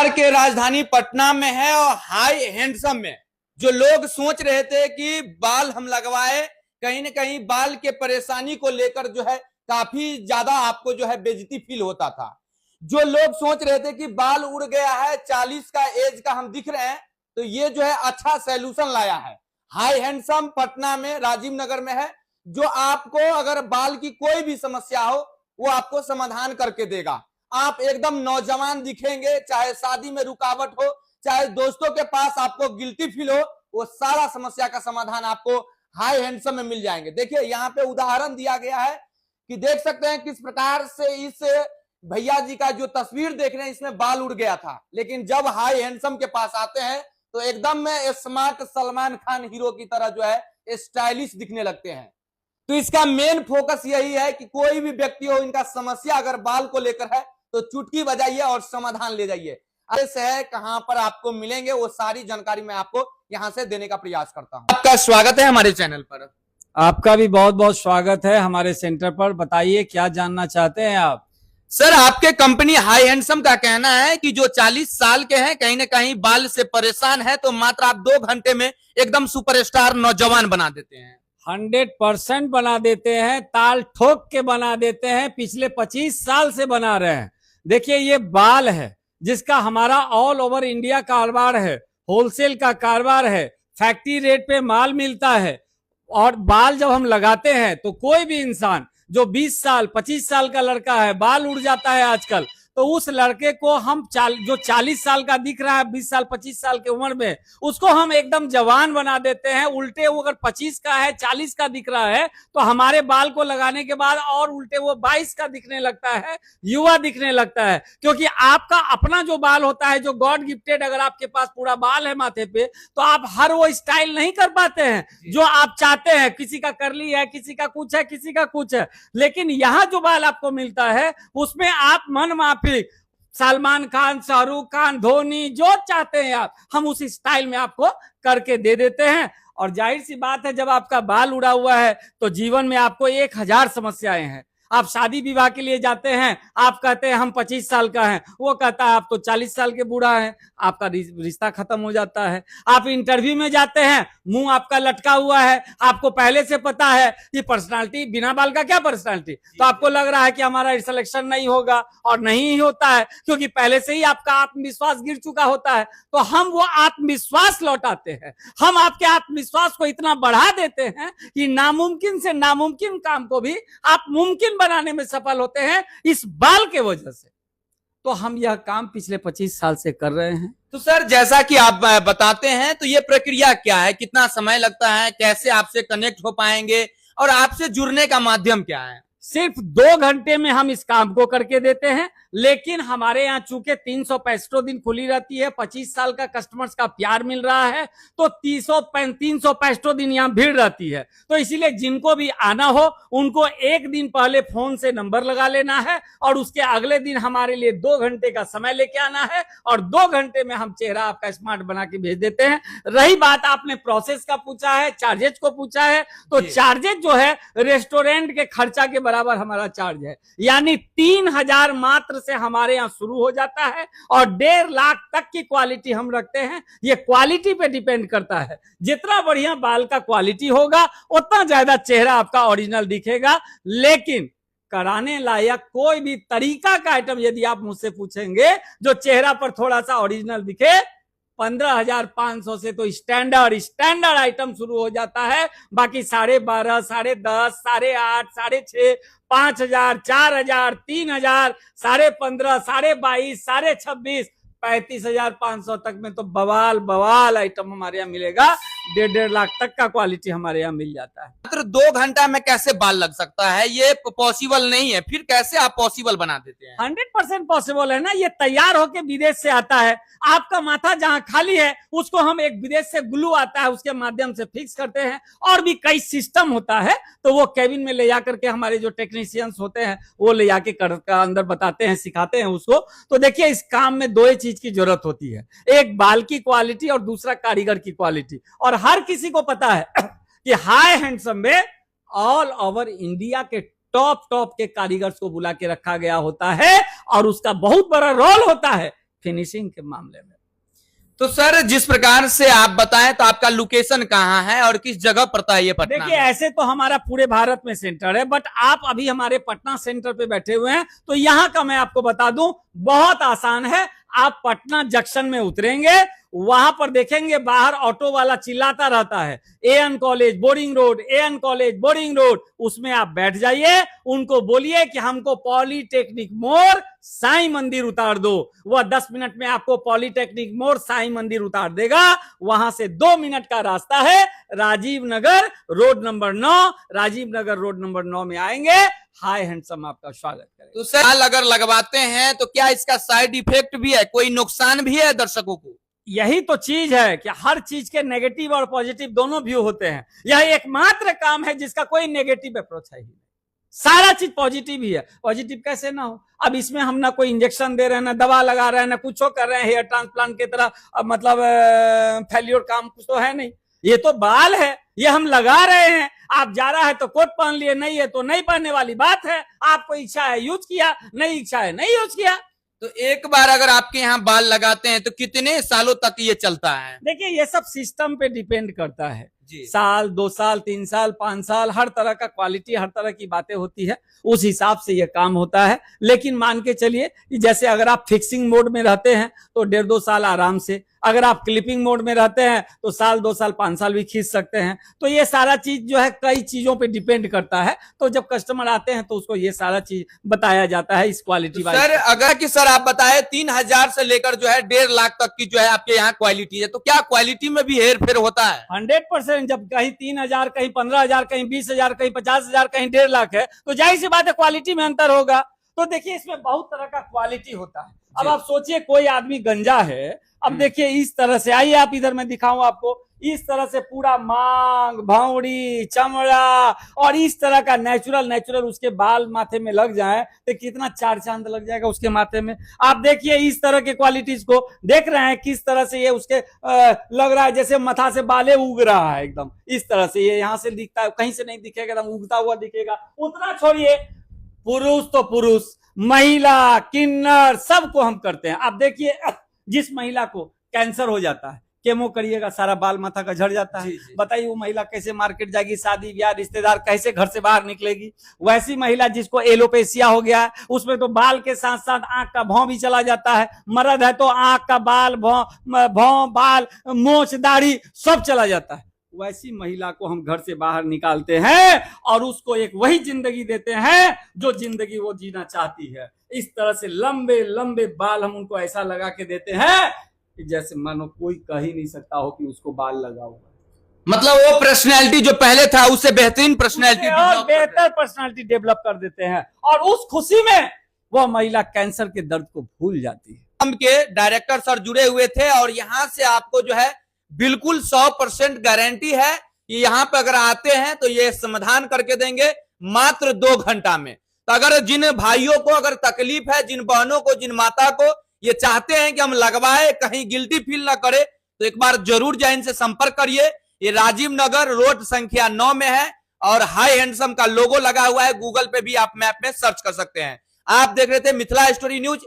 बिहार के राजधानी पटना में है और हाई हैंडसम में जो लोग सोच रहे थे कि बाल हम लगवाए, कहीं ना कहीं बाल के परेशानी को लेकर जो है काफी ज्यादा आपको जो है बेइज्जती फील होता था। जो लोग सोच रहे थे कि बाल उड़ गया है, 40 का एज का हम दिख रहे हैं, तो ये जो है अच्छा सैल्यूशन लाया है। हाई हैंडसम पटना में राजीव नगर में है, जो आपको अगर बाल की कोई भी समस्या हो वो आपको समाधान करके देगा। आप एकदम नौजवान दिखेंगे, चाहे शादी में रुकावट हो, चाहे दोस्तों के पास आपको गिल्टी फील हो, वो सारा समस्या का समाधान आपको हाई हैंडसम में मिल जाएंगे। देखिए यहाँ पे उदाहरण दिया गया है कि देख सकते हैं किस प्रकार से इस भैया जी का जो तस्वीर देख रहे हैं इसमें बाल उड़ गया था, लेकिन जब हाई हैंडसम के पास आते हैं तो एकदम में स्मार्ट सलमान खान हीरो की तरह जो है स्टाइलिश दिखने लगते हैं। तो इसका मेन फोकस यही है कि कोई भी व्यक्ति हो, इनका समस्या अगर बाल को लेकर है तो चुटकी बजाइए और समाधान ले जाइए। ऐसे है कहां पर आपको मिलेंगे वो सारी जानकारी मैं आपको यहां से देने का प्रयास करता हूं। आपका स्वागत है हमारे चैनल पर। आपका भी बहुत बहुत स्वागत है हमारे सेंटर पर। बताइए क्या जानना चाहते हैं आप? सर, आपके कंपनी हाई हैंडसम का कहना है कि जो 40 साल के हैं, कहीं ना कहीं बाल से परेशान है, तो मात्र आप 2 घंटे में एकदम सुपरस्टार नौजवान बना देते हैं। 100% बना देते हैं, ताल ठोक के बना देते हैं। पिछले 25 साल से बना रहे हैं। देखिए ये बाल है जिसका हमारा ऑल ओवर इंडिया कारोबार है, होलसेल का कारोबार है, फैक्ट्री रेट पे माल मिलता है। और बाल जब हम लगाते हैं तो कोई भी इंसान जो 20 साल 25 साल का लड़का है, बाल उड़ जाता है आजकल, तो उस लड़के को हम जो 40 साल का दिख रहा है 20 साल 25 साल की उम्र में, उसको हम एकदम जवान बना देते हैं। उल्टे वो अगर 25 का है 40 का दिख रहा है तो हमारे बाल को लगाने के बाद और उल्टे वो 22 का दिखने लगता है, युवा दिखने लगता है। क्योंकि आपका अपना जो बाल होता है, जो गॉड गिफ्टेड, अगर आपके पास पूरा बाल है माथे पे, तो आप हर वो स्टाइल नहीं कर पाते हैं जो आप चाहते हैं। किसी का करली है, किसी का कुछ है, किसी का कुछ है, लेकिन यहाँ जो बाल आपको मिलता है उसमें आप मन माफी सलमान खान, शाहरुख खान, धोनी, जो चाहते हैं आप, हम उस स्टाइल में आपको करके दे देते हैं। और जाहिर सी बात है, जब आपका बाल उड़ा हुआ है तो जीवन में आपको 1000 समस्याएं हैं। आप शादी विवाह के लिए जाते हैं, आप कहते हैं हम 25 साल का हैं, वो कहता है आप तो 40 साल के बूढ़ा हैं, आपका रिश्ता खत्म हो जाता है। आप इंटरव्यू में जाते हैं, मुंह आपका लटका हुआ है, आपको पहले से पता है कि पर्सनालिटी, बिना बाल का क्या पर्सनालिटी, तो आपको लग रहा है कि हमारा सिलेक्शन नहीं होगा, और नहीं ही होता है क्योंकि पहले से ही आपका आत्मविश्वास गिर चुका होता है। तो हम वो आत्मविश्वास लौटाते हैं, हम आपके आत्मविश्वास को इतना बढ़ा देते हैं कि नामुमकिन से नामुमकिन काम को भी आप मुमकिन बनाने में सफल होते हैं इस बाल के वजह से। तो हम यह काम पिछले 25 साल से कर रहे हैं। तो सर, जैसा कि आप बताते हैं, तो ये प्रक्रिया क्या है, कितना समय लगता है, कैसे आपसे कनेक्ट हो पाएंगे और आपसे जुड़ने का माध्यम क्या है? सिर्फ 2 घंटे में हम इस काम को करके देते हैं। लेकिन हमारे यहाँ चूंकि 365 दिन खुली रहती है, 25 साल का कस्टमर्स का प्यार मिल रहा है, तो 365 दिन यहाँ भीड़ रहती है। तो इसीलिए जिनको भी आना हो उनको एक दिन पहले फोन से नंबर लगा लेना है और उसके अगले दिन हमारे लिए 2 घंटे का समय लेके आना है, और 2 घंटे में हम चेहरा आपका स्मार्ट बना के भेज देते हैं। रही बात आपने प्रोसेस का पूछा है, चार्जेज को पूछा है, तो चार्जेज जो है रेस्टोरेंट के खर्चा के बराबर हमारा चार्ज है। यानी 3000 मात्र से हमारे यहाँ शुरू हो जाता है और 1.5 लाख तक की क्वालिटी हम रखते हैं। ये क्वालिटी पे डिपेंड करता है, जितना बढ़िया बाल का क्वालिटी होगा उतना ज्यादा चेहरा आपका ओरिजिनल दिखेगा। लेकिन कराने लायक कोई भी तरीका का आइटम यदि आप मुझसे पूछेंगे जो चेहरा पर थोड़ा सा ओरिजिनल दिखे, 15,500 से तो स्टैंडर्ड आइटम शुरू हो जाता है। बाकी 12.5, 10.5, 8.5, 6.5, 5,000, 4,000, 3,000, 15,500, 22,500, 26,500, 35,500 तक में तो बवाल आइटम हमारे यहाँ मिलेगा। 1.5 लाख तक का क्वालिटी हमारे यहाँ मिल जाता है। मात्र 2 घंटा में कैसे बाल लग सकता है? ये पॉसिबल नहीं है, फिर कैसे आप पॉसिबल बना देते हैं? 100% पॉसिबल है ना। ये तैयार होके विदेश से आता है। आपका माथा जहां खाली है उसको हम एक विदेश से ग्लू आता है उसके माध्यम से फिक्स करते हैं। और भी कई सिस्टम होता है, तो वो केबिन में ले जाकर के हमारे जो टेक्नीशियंस होते हैं वो ले जाके अंदर बताते हैं, सिखाते हैं उसको। तो देखिए इस काम में 2 ही चीज की जरूरत होती है, एक बाल की क्वालिटी और दूसरा कारीगर की क्वालिटी। और हर किसी को पता है कि हाई हैंडसम में ऑल ओवर इंडिया के टॉप के कारीगर्स को बुला के रखा गया होता है, और उसका बहुत बड़ा रोल होता है फिनिशिंग के मामले में। तो सर जिस प्रकार से आप बताएं तो आपका लोकेशन कहाँ है और किस जगह पड़ता है ये पटना देखिए में? ऐसे तो हमारा पूरे भारत में सेंटर है, बट आप अभी हमारे पटना सेंटर पे बैठे हुए हैं, तो यहाँ का मैं आपको बता दूं, बहुत आसान है। आप पटना जंक्शन में उतरेंगे, वहां पर देखेंगे बाहर ऑटो वाला चिल्लाता रहता है, A N college boring road, A N college boring road. उसमें आप बैठ जाइए, उनको बोलिए कि हमको पॉलीटेक्निक मोड़ साईं मंदिर उतार दो। वह 10 मिनट में आपको पॉलीटेक्निक मोड़ साईं मंदिर उतार देगा। वहां से 2 मिनट का रास्ता है, Rajiv Nagar road number 9। Rajiv Nagar road number 9 में आएंगे, हाय हैंडसम आपका स्वागत करें। तो सर बाल अगर लगवाते हैं तो क्या इसका साइड इफेक्ट भी है, कोई नुकसान भी है दर्शकों को? यही तो चीज है कि हर चीज के नेगेटिव और पॉजिटिव दोनों व्यू होते हैं। यह एकमात्र काम है जिसका कोई नेगेटिव अप्रोच है ही नहीं, सारा चीज पॉजिटिव ही है। पॉजिटिव कैसे ना हो? अब इसमें हम ना कोई इंजेक्शन दे रहे हैं, ना दवा लगा रहे हैं, ना कुछ कर रहे हैं हेयर ट्रांसप्लांट की तरह, मतलब फेल्योर काम कुछ तो है नहीं। ये तो बाल है, ये हम लगा रहे हैं। आप जा रहा है तो कोट पहन लिए, नहीं है तो नहीं पहनने वाली बात है। आपको इच्छा है यूज किया, नहीं इच्छा है नहीं यूज किया। तो एक बार अगर आपके यहाँ बाल लगाते हैं तो कितने सालों तक ये चलता है? देखिए ये सब सिस्टम पे डिपेंड करता है जी। साल, 2 साल, 3 साल, 5 साल, हर तरह का क्वालिटी, हर तरह की बातें होती है, उस हिसाब से ये काम होता है। लेकिन मान के चलिए कि जैसे अगर आप फिक्सिंग मोड में रहते हैं तो 1.5-2 साल आराम से, अगर आप क्लिपिंग मोड में रहते हैं तो साल, 2 साल, 5 साल भी खींच सकते हैं। तो ये सारा चीज जो है कई चीजों पे डिपेंड करता है। तो जब कस्टमर आते हैं तो उसको ये सारा चीज बताया जाता है इस क्वालिटी तो सर अगर कि सर आप बताए 3000 से लेकर जो है 1.5 लाख तक की जो है आपके यहाँ क्वालिटी है, तो क्या क्वालिटी में भी हेर फेर होता है? 100%। जब कहीं 3,000, कहीं 15,000, कहीं 20,000, कहीं 50,000, कहीं 1.5 लाख है, तो जाहिर सी बात है क्वालिटी में अंतर होगा। तो देखिए इसमें बहुत तरह का क्वालिटी होता है। अब आप सोचिए कोई आदमी गंजा है, अब देखिए इस तरह से, आइए आप इधर मैं दिखाऊं आपको, इस तरह से पूरा मांग, भौंड़ी, चमड़ा और इस तरह का नेचुरल उसके बाल माथे में लग जाए तो कितना 4 चांद लग जाएगा उसके माथे में। आप देखिए इस तरह के क्वालिटीज को देख रहे हैं, किस तरह से ये उसके लग रहा है जैसे माथा से बाले उग रहा है एकदम इस तरह से। ये यहाँ से दिखता है, कहीं से नहीं दिखेगा, एकदम उगता हुआ दिखेगा। उतना छोड़िए, पुरुष तो पुरुष, महिला, किन्नर, सबको हम करते हैं। आप देखिए जिस महिला को कैंसर हो जाता है, केमो करिएगा, सारा बाल माथा का झड़ जाता है। बताइए वो महिला कैसे मार्केट जाएगी, शादी ब्याह रिश्तेदार कैसे घर से बाहर निकलेगी? वैसी महिला जिसको एलोपेशिया हो गया है, उसमें तो बाल के साथ साथ आंख का भौं भी चला जाता है। मर्द है तो आंख का बाल, भौं, बाल, मोछ, दाढ़ी सब चला जाता है। वैसी महिला को हम घर से बाहर निकालते हैं और उसको एक वही जिंदगी देते हैं जो जिंदगी वो जीना चाहती है। इस तरह से लंबे लंबे बाल हम उनको ऐसा लगा के देते हैं कि जैसे मानो कोई कह ही नहीं सकता हो कि उसको बाल लगा हुआ है। मतलब वो पर्सनैलिटी जो पहले था उससे बेहतरीन पर्सनैलिटी और बेहतर पर्सनालिटी डेवलप कर देते हैं, और उस खुशी में वह महिला कैंसर के दर्द को भूल जाती है। हम के डायरेक्टर सर जुड़े हुए थे और यहाँ से आपको जो है बिल्कुल 100% गारंटी है कि यहाँ पे अगर आते हैं तो ये समाधान करके देंगे मात्र 2 घंटा में। तो अगर जिन भाइयों को अगर तकलीफ है, जिन बहनों को, जिन माता को ये चाहते हैं कि हम लगवाए, कहीं गिल्टी फील ना करे, तो एक बार जरूर जाए इनसे संपर्क करिए। ये राजीव नगर रोड संख्या 9 में है और हाई हैंडसम का लोगो लगा हुआ है। गूगल पे भी आप मैप में सर्च कर सकते हैं। आप देख रहे थे मिथिला स्टोरी न्यूज।